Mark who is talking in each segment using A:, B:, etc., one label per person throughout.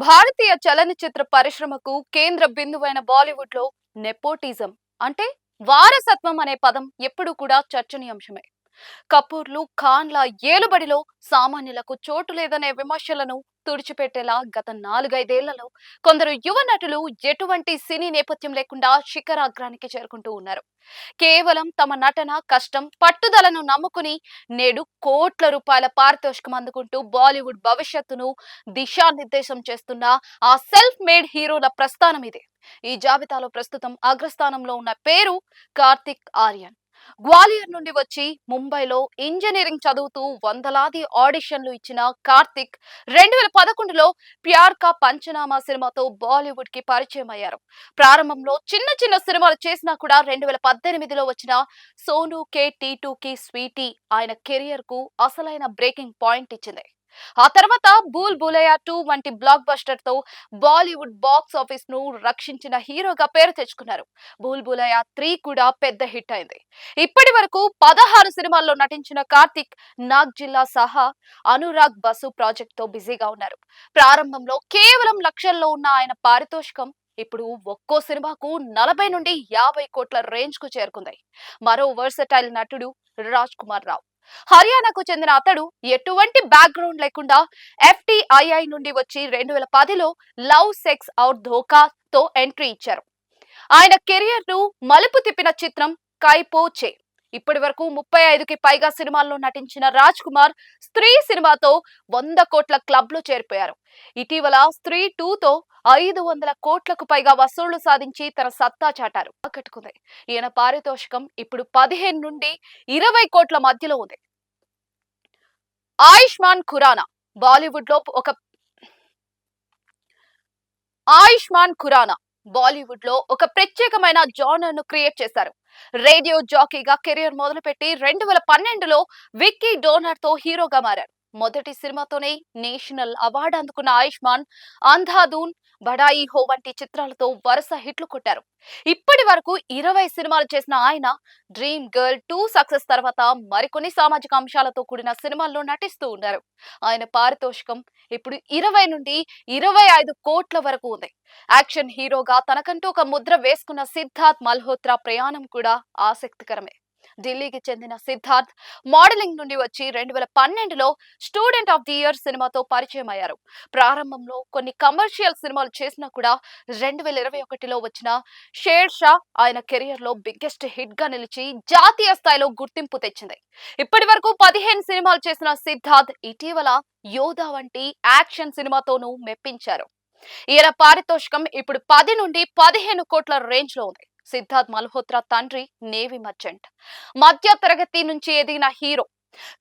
A: భారతీయ చలనచిత్ర పరిశ్రమకు కేంద్ర బిందువైన బాలీవుడ్ లో నెపోటిజం అంటే వారసత్వం అనే పదం ఎప్పుడూ కూడా చర్చనీయాంశమే. కపూర్లు ఖాన్ల ఏలుబడిలో సామాన్యులకు చోటు లేదనే విమర్శలను తుడిచిపెట్టేలా గత 4-5 ఏళ్లలో కొందరు యువ నటులు ఎటువంటి సినీ నేపథ్యం లేకుండా శిఖరాగ్రానికి చేరుకుంటూ ఉన్నారు. కేవలం తమ నటన, కష్టం, పట్టుదలను నమ్ముకుని నేడు కోట్ల రూపాయల పారితోషికం అందుకుంటూ బాలీవుడ్ భవిష్యత్తును దిశానిర్దేశం చేస్తున్న ఆ సెల్ఫ్ మేడ్ హీరోల ప్రస్థానం ఇదే. ఈ జాబితాలో ప్రస్తుతం అగ్రస్థానంలో ఉన్న పేరు కార్తిక్ ఆర్యన్. గ్వాలియర్ నుండి వచ్చి ముంబైలో ఇంజనీరింగ్ చదువుతూ వందలాది ఆడిషన్లు ఇచ్చిన కార్తిక్ 2011లో ప్యార్ కా పంచనామా సినిమాతో బాలీవుడ్ కి పరిచయం అయ్యారు. ప్రారంభంలో చిన్న చిన్న సినిమాలు చేసినా కూడా 2018లో వచ్చిన సోను కే టీ2 కి స్వీటీ ఆయన కెరియర్ కు అసలైన బ్రేకింగ్ పాయింట్ ఇచ్చింది. ఆ తర్వాత బూల్ బులయ్యా 2 వంటి బ్లాక్ బస్టర్ తో బాలీవుడ్ బాక్స్ ఆఫీస్ ను రక్షించిన హీరోగా పేరు తెచ్చుకున్నారు. బూల్ బులయ్యా 3 కూడా పెద్ద హిట్ అయింది. ఇప్పటి వరకు 16 సినిమాల్లో నటించిన కార్తిక్ నాగ్ జిల్లా సహా అనురాగ్ బసు ప్రాజెక్ట్ తో బిజీగా ఉన్నారు. ప్రారంభంలో కేవలం లక్షల్లో ఉన్న ఆయన పారితోషికం ఇప్పుడు ఒక్కో సినిమాకు 40 నుండి 50 కోట్ల రేంజ్ కు చేరుకుంది. మరో వర్సటైల్ నటుడు రాజ్ కుమార్ రావు. హర్యానాకు చెందిన అతడు ఎటువంటి బ్యాక్గ్రౌండ్ లేకుండా FTII నుండి వచ్చి 2010లో లవ్ సెక్స్ ఔర్ ధోకా తో ఎంట్రీ ఇచ్చారు. ఆయన కెరియర్ ను మలుపు తిప్పిన చిత్రం కైపోచే. ఇప్పటి వరకు 35కి పైగా సినిమాల్లో నటించిన రాజ్ కుమార్ స్త్రీ సినిమాతో 100 కోట్ల క్లబ్ లో చేరిపోయారు. ఇటీవల స్త్రీ 2తో 500 కోట్లకు పైగా వసూళ్లు సాధించి తన సత్తా చాటారు. ఆకట్టుకుంది. ఈయన పారితోషికం ఇప్పుడు 15 నుండి 20 కోట్ల మధ్యలో ఉంది. ఆయుష్మాన్ ఖురానా బాలీవుడ్ లో ఒక ఆయుష్మాన్ ఖురానా బాలీవుడ్ లో ఒక ప్రత్యేకమైన జానర్ ను క్రియేట్ చేశారు. రేడియో జాకీగా కెరీర్ మొదలుపెట్టి 2012లో విక్కీ డోనర్ తో హీరోగా మారారు. మొదటి సినిమాతోనే నేషనల్ అవార్డు అందుకున్న ఆయుష్మాన్ అంధాధూన్, బడాయి హో వంటి చిత్రాలతో వరుస హిట్లు కొట్టారు. ఇప్పటి వరకు 20 సినిమాలు చేసిన ఆయన డ్రీమ్ గర్ల్ 2 సక్సెస్ తర్వాత మరికొన్ని సామాజిక అంశాలతో కూడిన సినిమాల్లో నటిస్తూ ఉన్నారు. ఆయన పారితోషికం ఇప్పుడు 20 నుండి 25 కోట్ల వరకు ఉంది. యాక్షన్ హీరోగా తనకంటూ ఒక ముద్ర వేసుకున్న సిద్ధార్థ్ మల్హోత్రా ప్రయాణం కూడా ఆసక్తికరమే. ఢిల్లీకి చెందిన సిద్ధార్థ్ మోడలింగ్ నుండి వచ్చి 2012లో స్టూడెంట్ ఆఫ్ ది ఇయర్ సినిమాతో పరిచయం అయ్యారు. ప్రారంభంలో కొన్ని కమర్షియల్ సినిమాలు చేసినా కూడా 2021లో వచ్చిన షేర్ షా ఆయన కెరియర్ లో బిగ్గెస్ట్ హిట్ గా నిలిచి జాతీయ స్థాయిలో గుర్తింపు తెచ్చింది. ఇప్పటి వరకు 15 సినిమాలు చేసిన సిద్ధార్థ్ ఇటీవల యోధా వంటి యాక్షన్ సినిమాతోనూ మెప్పించారు. ఈయన పారితోషికం ఇప్పుడు 10 నుండి 15 కోట్ల రేంజ్ లో ఉంది. సిద్ధార్థ్ మల్హోత్రా తండ్రి నేవీ మర్చెంట్. మధ్య తరగతి నుంచి ఎదిగిన హీరో.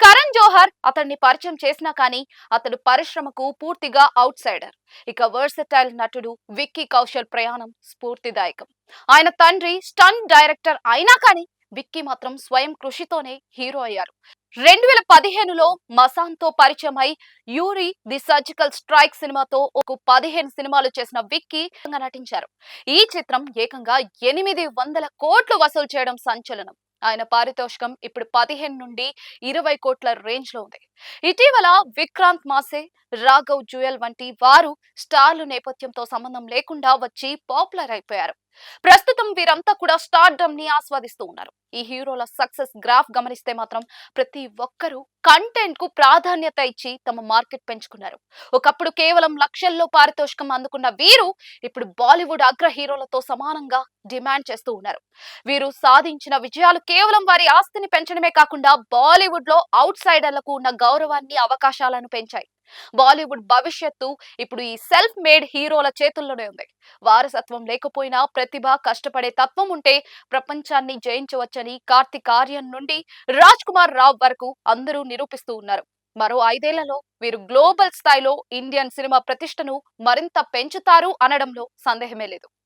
A: కరణ్ జోహర్ అతన్ని పరిచయం చేసినా కానీ అతడు పరిశ్రమకు పూర్తిగా అవుట్ సైడర్. ఇక వర్సటైల్ నటుడు విక్కీ కౌశల్ ప్రయాణం స్ఫూర్తిదాయకం. ఆయన తండ్రి స్టంట్ డైరెక్టర్ అయినా కానీ విక్కీ మాత్రం స్వయం కృషితోనే హీరో అయ్యారు. 2015లో మసాన్ తో పరిచయం అయి యూరి ది సర్జికల్ స్ట్రైక్ సినిమాతో ఒక 15 సినిమాలు చేసిన విక్కీ నటించారు. ఈ చిత్రం ఏకంగా 800 కోట్లు వసూలు చేయడం సంచలనం. ఆయన పారితోషికం ఇప్పుడు 15 నుండి 20 కోట్ల రేంజ్ లో ఉంది. ఇటీవల విక్రాంత్ మాసే, రాఘవ్ జుయల్ వంటి వారు స్టార్లు నేపథ్యంతో సంబంధం లేకుండా వచ్చి పాపులర్ అయిపోయారు. ప్రస్తుతం వీరంతా కూడా స్టార్డమ్ ని ఆస్వాదిస్తూ ఉన్నారు. ఈ హీరోల సక్సెస్ గ్రాఫ్ గమనిస్తే మాత్రం ప్రతి ఒక్కరూ కంటెంట్ కు ప్రాధాన్యత ఇచ్చి తమ మార్కెట్ పెంచుకున్నారు. ఒకప్పుడు కేవలం లక్షల్లో పారితోషికం అందుకున్న వీరు ఇప్పుడు బాలీవుడ్ అగ్ర హీరోలతో సమానంగా డిమాండ్ చేస్తూ ఉన్నారు. వీరు సాధించిన విజయాలు కేవలం వారి ఆస్తిని పెంచడమే కాకుండా బాలీవుడ్ లో అవుట్ సైడర్లకు ఉన్న గౌరవాన్ని, అవకాశాలను పెంచాయి. బాలీవుడ్ భవిష్యత్తు ఇప్పుడు ఈ సెల్ఫ్ మేడ్ హీరోల చేతుల్లోనే ఉంది. వారసత్వం లేకపోయినా ప్రతిభ, కష్టపడే తత్వం ఉంటే ప్రపంచాన్ని జయించవచ్చని కార్తిక్ ఆర్యన్ నుండి రాజ్ కుమార్ రావ్ వరకు అందరూ నిరూపిస్తూ ఉన్నారు. మరో 5 ఏళ్లలో వీరు గ్లోబల్ స్థాయిలో ఇండియన్ సినిమా ప్రతిష్టను మరింత పెంచుతారు అనడంలో సందేహమే లేదు.